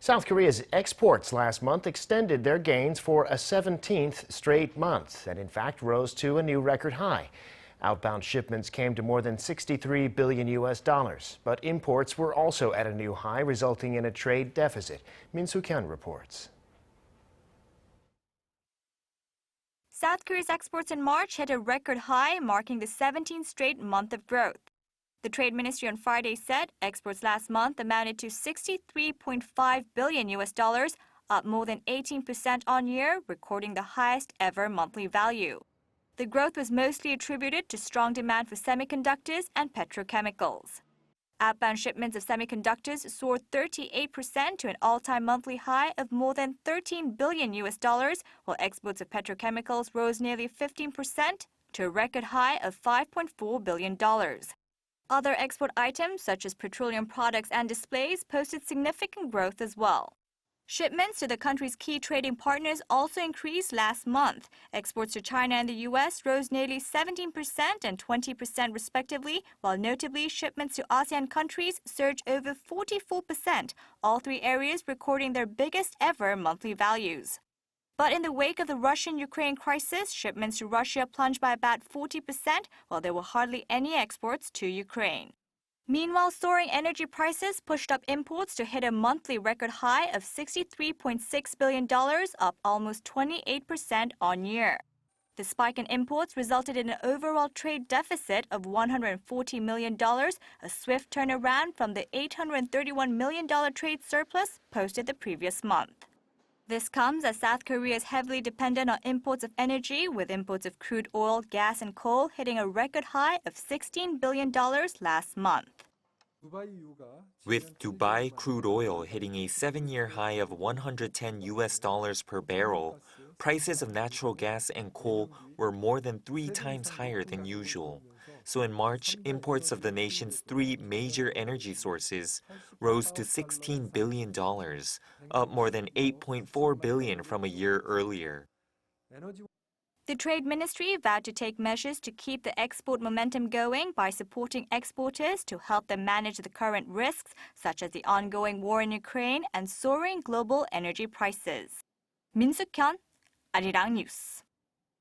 South Korea's exports last month extended their gains for a 17th straight month and in fact rose to a new record high. Outbound shipments came to more than 63 billion US dollars, but imports were also at a new high, resulting in a trade deficit. Suk-hyen reports. South Korea's exports in March hit a record high, marking the 17th straight month of growth. The Trade Ministry on Friday said exports last month amounted to 63.5 billion US dollars, up more than 18% on year, recording the highest ever monthly value. The growth was mostly attributed to strong demand for semiconductors and petrochemicals. Outbound shipments of semiconductors soared 38% to an all-time monthly high of more than 13 billion US dollars, while exports of petrochemicals rose nearly 15% to a record high of $5.4 billion. Other export items, such as petroleum products and displays, posted significant growth as well. Shipments to the country's key trading partners also increased last month. Exports to China and the U.S. rose nearly 17% and 20% respectively, while notably shipments to ASEAN countries surged over 44%, all three areas recording their biggest ever monthly values. But in the wake of the Russian-Ukraine crisis, shipments to Russia plunged by about 40%, while there were hardly any exports to Ukraine. Meanwhile, soaring energy prices pushed up imports to hit a monthly record high of $63.6 billion, up almost 28% on year. The spike in imports resulted in an overall trade deficit of $140 million, a swift turnaround from the $831 million trade surplus posted the previous month. This comes as South Korea is heavily dependent on imports of energy, with imports of crude oil, gas, and coal hitting a record high of $16 billion last month. With Dubai crude oil hitting a 7-year high of 110 US dollars per barrel, prices of natural gas and coal were more than 3 times higher than usual. So in March, imports of the nation's 3 major energy sources rose to $16 billion, up more than $8.4 billion from a year earlier. The Trade Ministry vowed to take measures to keep the export momentum going by supporting exporters to help them manage the current risks, such as the ongoing war in Ukraine and soaring global energy prices. Suk-hyen, Arirang News.